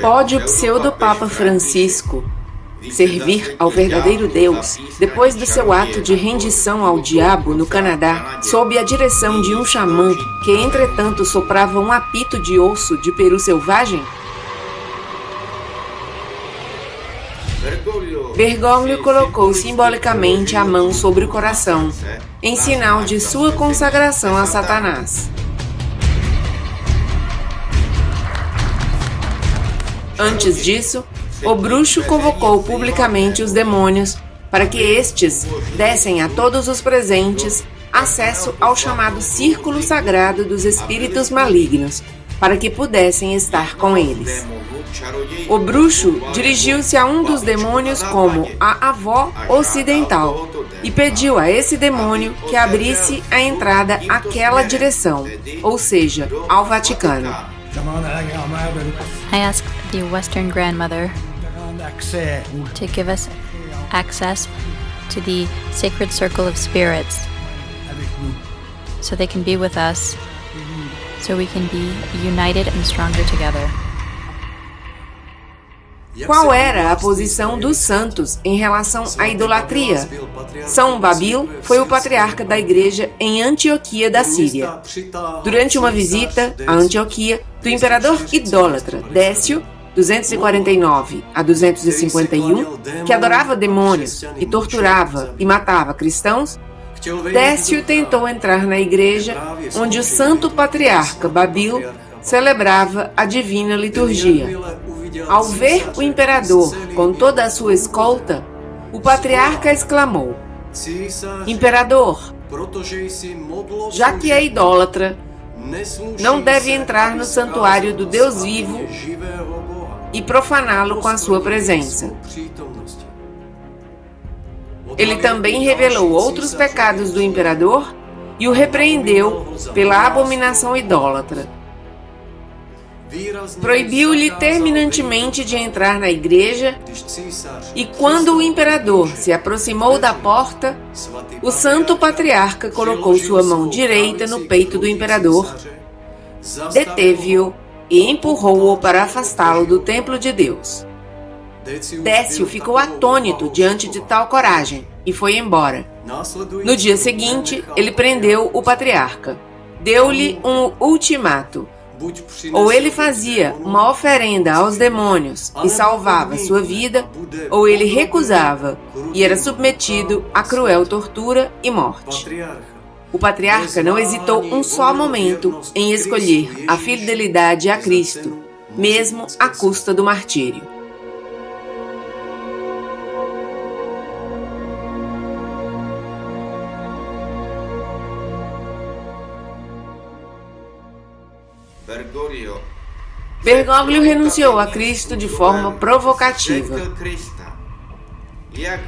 Pode o pseudo-papa Francisco servir ao verdadeiro Deus depois do seu ato de rendição ao diabo no Canadá, sob a direção de um xamã que, entretanto, soprava um apito de osso de peru selvagem? Bergoglio colocou simbolicamente a mão sobre o coração, em sinal de sua consagração a Satanás. Antes disso, o bruxo convocou publicamente os demônios para que estes dessem a todos os presentes acesso ao chamado Círculo Sagrado dos Espíritos Malignos, para que pudessem estar com eles. O bruxo dirigiu-se a um dos demônios como a avó ocidental e pediu a esse demônio que abrisse a entrada àquela direção, ou seja, ao Vaticano. I ask the Western Grandmother to give us access to the sacred circle of spirits so they can be with us, so we can be united and stronger together. Qual era a posição dos santos em relação à idolatria? São Babil foi o patriarca da igreja em Antioquia da Síria. Durante uma visita a Antioquia do imperador idólatra Décio, 249 a 251, que adorava demônios e torturava e matava cristãos, Décio tentou entrar na igreja onde o santo patriarca Babil celebrava a divina liturgia. Ao ver o imperador com toda a sua escolta, o patriarca exclamou: Imperador, já que é idólatra, não deve entrar no santuário do Deus vivo e profaná-lo com a sua presença. Ele também revelou outros pecados do imperador e o repreendeu pela abominação idólatra. Proibiu-lhe terminantemente de entrar na igreja e, quando o imperador se aproximou da porta, o santo patriarca colocou sua mão direita no peito do imperador, deteve-o e empurrou-o para afastá-lo do templo de Deus. Décio ficou atônito diante de tal coragem e foi embora. No dia seguinte, ele prendeu o patriarca. Deu-lhe um ultimato. Ou ele fazia uma oferenda aos demônios e salvava sua vida, ou ele recusava e era submetido a cruel tortura e morte. O patriarca não hesitou um só momento em escolher a fidelidade a Cristo, mesmo à custa do martírio. Bergoglio renunciou a Cristo de forma provocativa.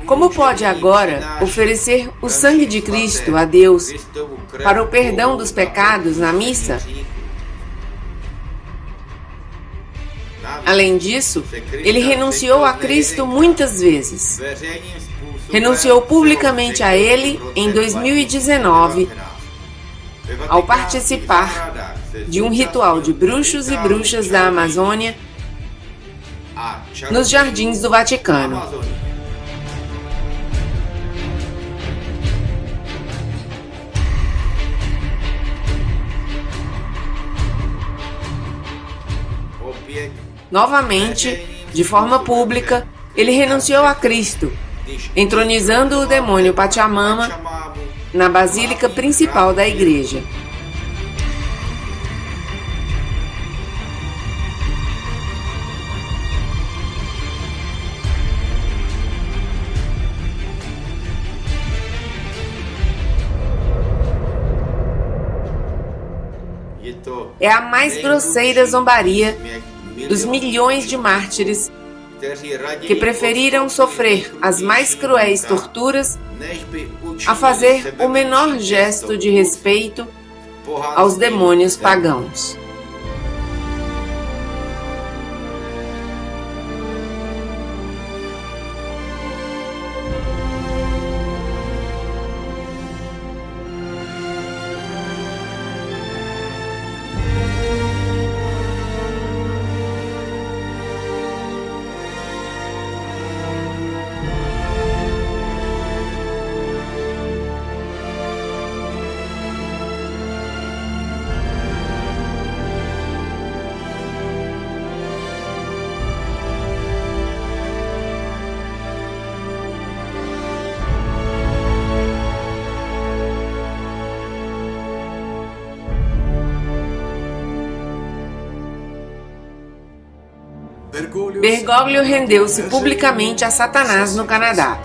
Como pode agora oferecer o sangue de Cristo a Deus para o perdão dos pecados na missa? Além disso, ele renunciou a Cristo muitas vezes. Renunciou publicamente a ele em 2019, ao participar de um ritual de bruxos e bruxas da Amazônia nos jardins do Vaticano. Novamente, de forma pública, ele renunciou a Cristo, entronizando o demônio Pachamama na basílica principal da igreja. É a mais grosseira zombaria dos milhões de mártires que preferiram sofrer as mais cruéis torturas a fazer o menor gesto de respeito aos demônios pagãos. Bergoglio rendeu-se publicamente a Satanás no Canadá.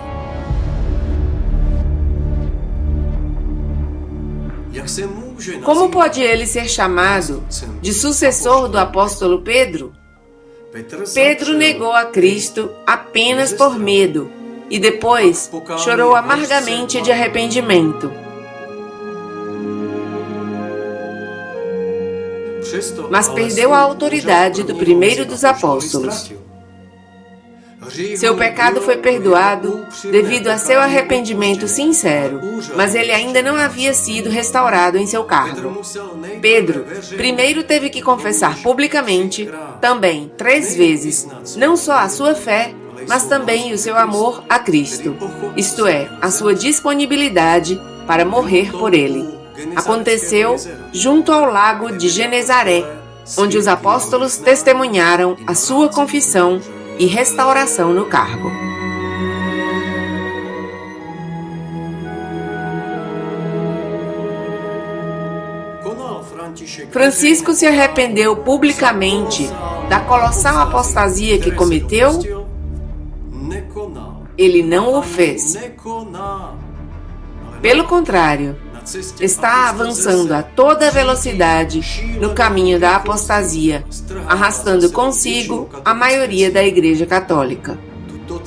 Como pode ele ser chamado de sucessor do apóstolo Pedro? Pedro negou a Cristo apenas por medo e depois chorou amargamente de arrependimento. Mas perdeu a autoridade do primeiro dos apóstolos. Seu pecado foi perdoado devido a seu arrependimento sincero, mas ele ainda não havia sido restaurado em seu cargo. Pedro primeiro teve que confessar publicamente, também 3 vezes, não só a sua fé, mas também o seu amor a Cristo, isto é, a sua disponibilidade para morrer por ele. Aconteceu junto ao lago de Genezaré, onde os apóstolos testemunharam a sua confissão e restauração no cargo. Francisco se arrependeu publicamente da colossal apostasia que cometeu? Ele não o fez. Pelo contrário, está avançando a toda velocidade no caminho da apostasia, arrastando consigo a maioria da Igreja Católica.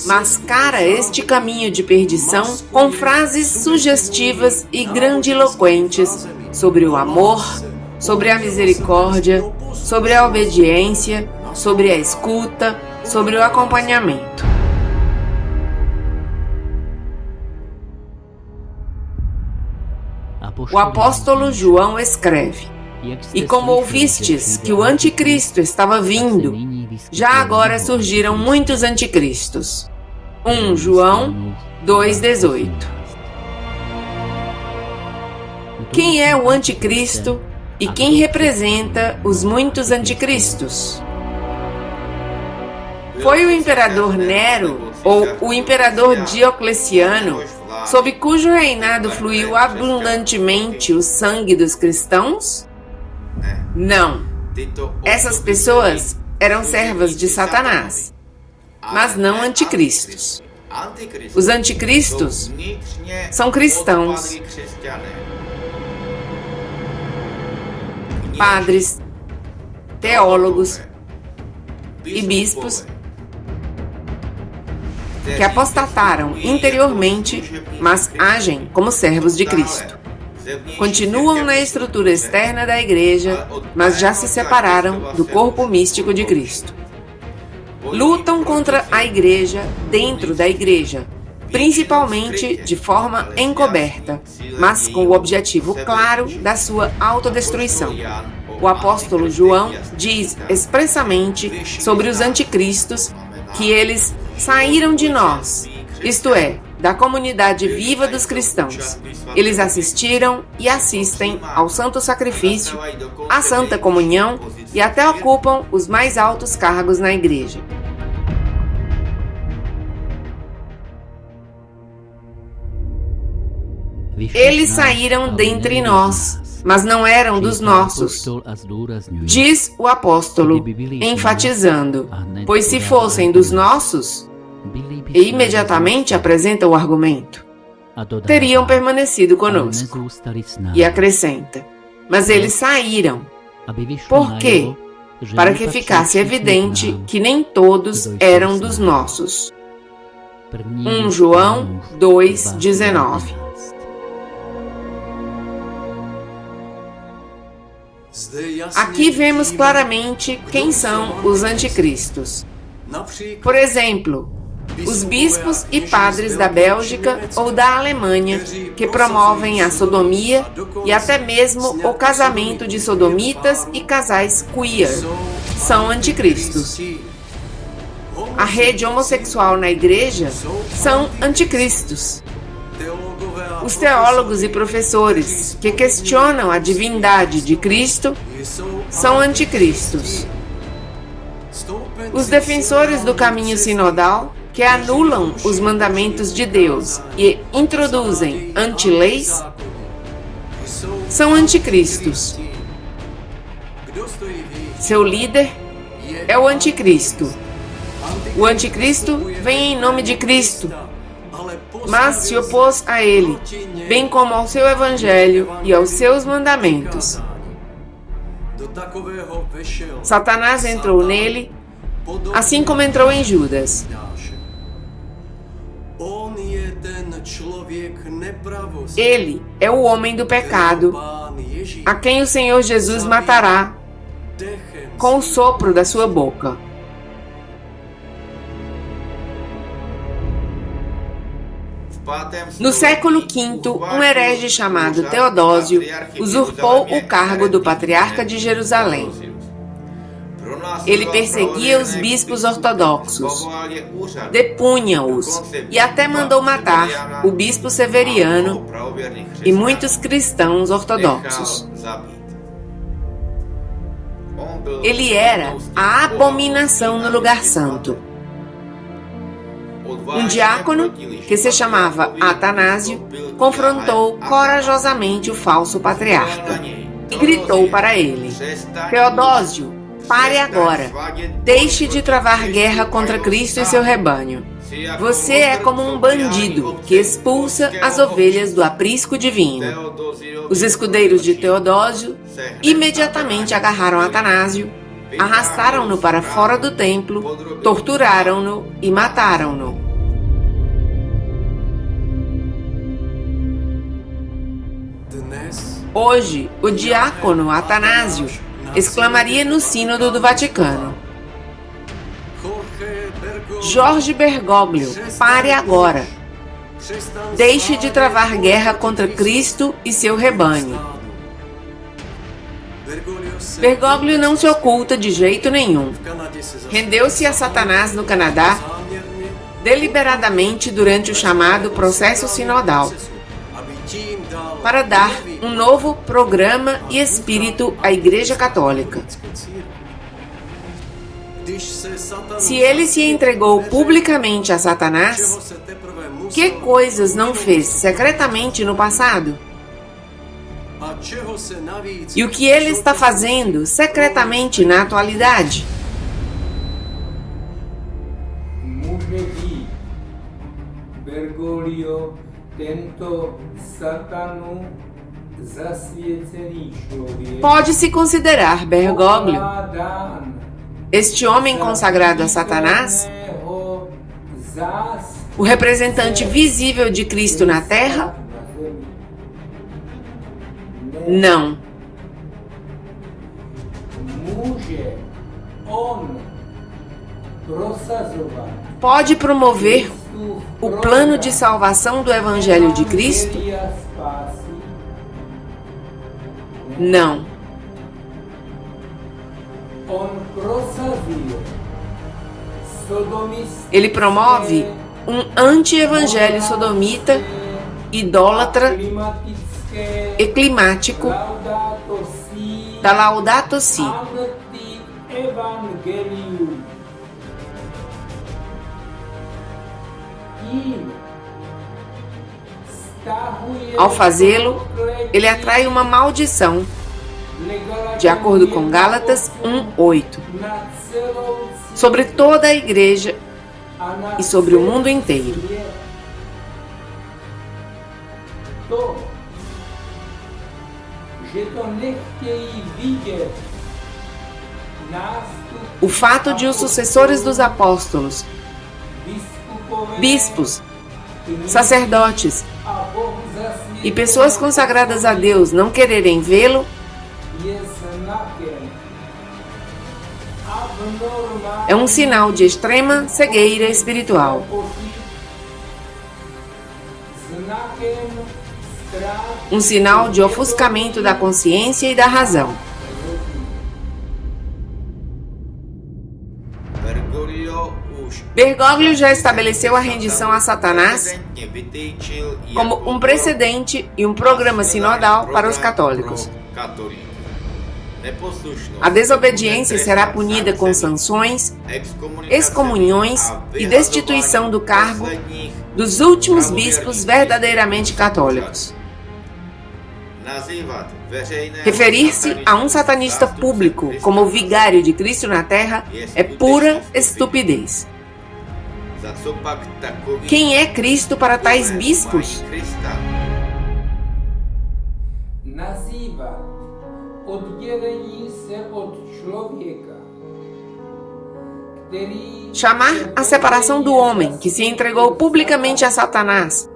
Mascara este caminho de perdição com frases sugestivas e grandiloquentes sobre o amor, sobre a misericórdia, sobre a obediência, sobre a escuta, sobre o acompanhamento. O apóstolo João escreve: E como ouvistes que o anticristo estava vindo, já agora surgiram muitos anticristos. 1 João 2,18. Quem é o anticristo e quem representa os muitos anticristos? Foi o imperador Nero ou o imperador Diocleciano, sob cujo reinado fluiu abundantemente o sangue dos cristãos? Não. Essas pessoas eram servas de Satanás, mas não anticristos. Os anticristos são cristãos, padres, teólogos e bispos que apostataram interiormente, mas agem como servos de Cristo. Continuam na estrutura externa da Igreja, mas já se separaram do corpo místico de Cristo. Lutam contra a Igreja dentro da Igreja, principalmente de forma encoberta, mas com o objetivo claro da sua autodestruição. O apóstolo João diz expressamente sobre os anticristos que eles saíram de nós, isto é, da comunidade viva dos cristãos. Eles assistiram e assistem ao santo sacrifício, à santa comunhão e até ocupam os mais altos cargos na igreja. Eles saíram dentre nós, mas não eram dos nossos, diz o apóstolo, enfatizando, pois se fossem dos nossos, e imediatamente apresenta o argumento, teriam permanecido conosco. E acrescenta, mas eles saíram. Por quê? Para que ficasse evidente que nem todos eram dos nossos. 1 João 2,19. Aqui vemos claramente quem são os anticristos. Por exemplo, os bispos e padres da Bélgica ou da Alemanha que promovem a sodomia e até mesmo o casamento de sodomitas e casais queer são anticristos. A rede homossexual na igreja são anticristos. Os teólogos e professores que questionam a divindade de Cristo são anticristos. Os defensores do caminho sinodal que anulam os mandamentos de Deus e introduzem antileis são anticristos. Seu líder é o anticristo O anticristo vem em nome de Cristo, mas se opôs a ele, bem como ao seu evangelho e aos seus mandamentos. Satanás entrou nele, assim como entrou em Judas. Ele é o homem do pecado, a quem o Senhor Jesus matará com o sopro da sua boca. No século V, um herege chamado Teodósio usurpou o cargo do patriarca de Jerusalém. Ele perseguia os bispos ortodoxos, depunha-os e até mandou matar o bispo Severiano e muitos cristãos ortodoxos. Ele era a abominação no lugar santo. Um diácono, que se chamava Atanásio, confrontou corajosamente o falso patriarca e gritou para ele: Teodósio, pare agora. Deixe de travar guerra contra Cristo e seu rebanho. Você é como um bandido que expulsa as ovelhas do aprisco divino. Os escudeiros de Teodósio imediatamente agarraram Atanásio, arrastaram-no para fora do templo, torturaram-no e mataram-no. Hoje, o diácono Atanásio exclamaria no Sínodo do Vaticano: Jorge Bergoglio, pare agora. Deixe de travar guerra contra Cristo e seu rebanho. Bergoglio não se oculta de jeito nenhum. Rendeu-se a Satanás no Canadá deliberadamente durante o chamado processo sinodal, para dar um novo programa e espírito à Igreja Católica. Se ele se entregou publicamente a Satanás, que coisas não fez secretamente no passado? E o que ele está fazendo secretamente na atualidade? Pode-se considerar Bergoglio, este homem consagrado a Satanás, o representante visível de Cristo na Terra? Não. Pode promover o plano de salvação do Evangelho de Cristo? Não. Ele promove um anti-evangelho sodomita, idólatra e climático da Laudato Si. Ao fazê-lo, ele atrai uma maldição, de acordo com Gálatas 1:8, sobre toda a igreja e sobre o mundo inteiro. O fato de os sucessores dos apóstolos, bispos, sacerdotes e pessoas consagradas a Deus não quererem vê-lo é um sinal de extrema cegueira espiritual. Um sinal de ofuscamento da consciência e da razão. Bergoglio já estabeleceu a rendição a Satanás como um precedente e um programa sinodal para os católicos. A desobediência será punida com sanções, excomunhões e destituição do cargo dos últimos bispos verdadeiramente católicos. Referir-se a um satanista público como o vigário de Cristo na Terra é pura estupidez. Quem é Cristo para tais bispos? Chamar a separação do homem que se entregou publicamente a Satanás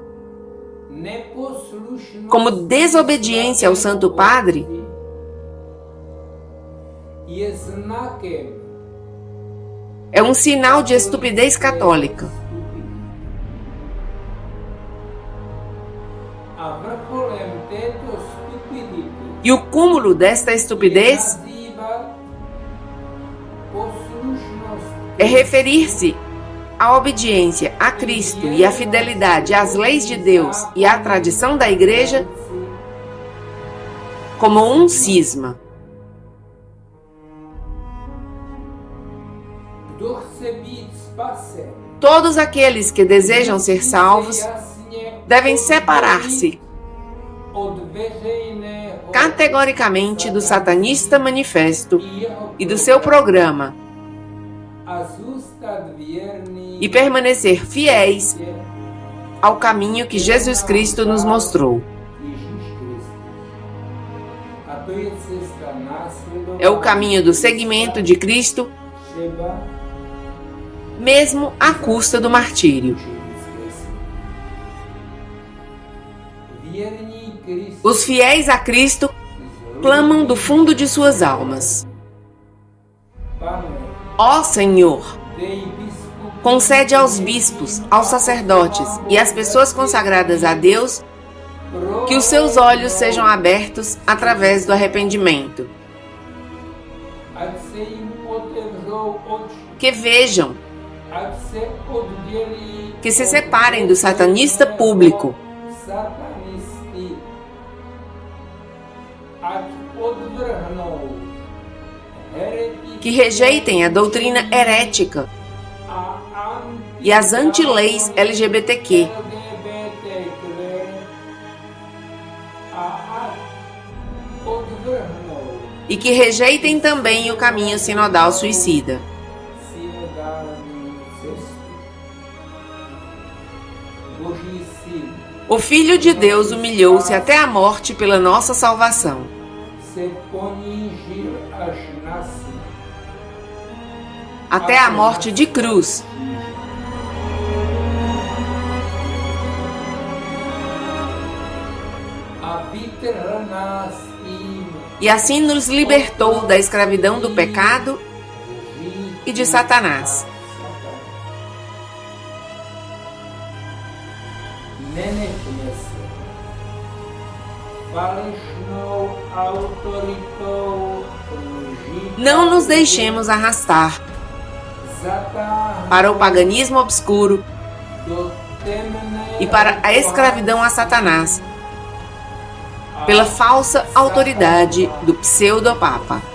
como desobediência ao Santo Padre é um sinal de estupidez católica. E o cúmulo desta estupidez é referir-se à obediência a Cristo e à fidelidade às leis de Deus e à tradição da Igreja como um cisma. Todos aqueles que desejam ser salvos devem separar-se categoricamente do satanista manifesto e do seu programa e permanecer fiéis ao caminho que Jesus Cristo nos mostrou. É o caminho do seguimento de Cristo, mesmo à custa do martírio. Os fiéis a Cristo clamam do fundo de suas almas: Ó Senhor, concede aos bispos, aos sacerdotes e às pessoas consagradas a Deus que os seus olhos sejam abertos através do arrependimento. Que vejam, que se separem do satanista público, que rejeitem a doutrina herética e as anti-leis LGBTQ, e que rejeitem também o caminho sinodal suicida. O Filho de Deus humilhou-se até a morte pela nossa salvação. Até a morte de cruz. E assim nos libertou da escravidão do pecado e de Satanás. Não nos deixemos arrastar para o paganismo obscuro e para a escravidão a Satanás, pela falsa autoridade do pseudo-papa.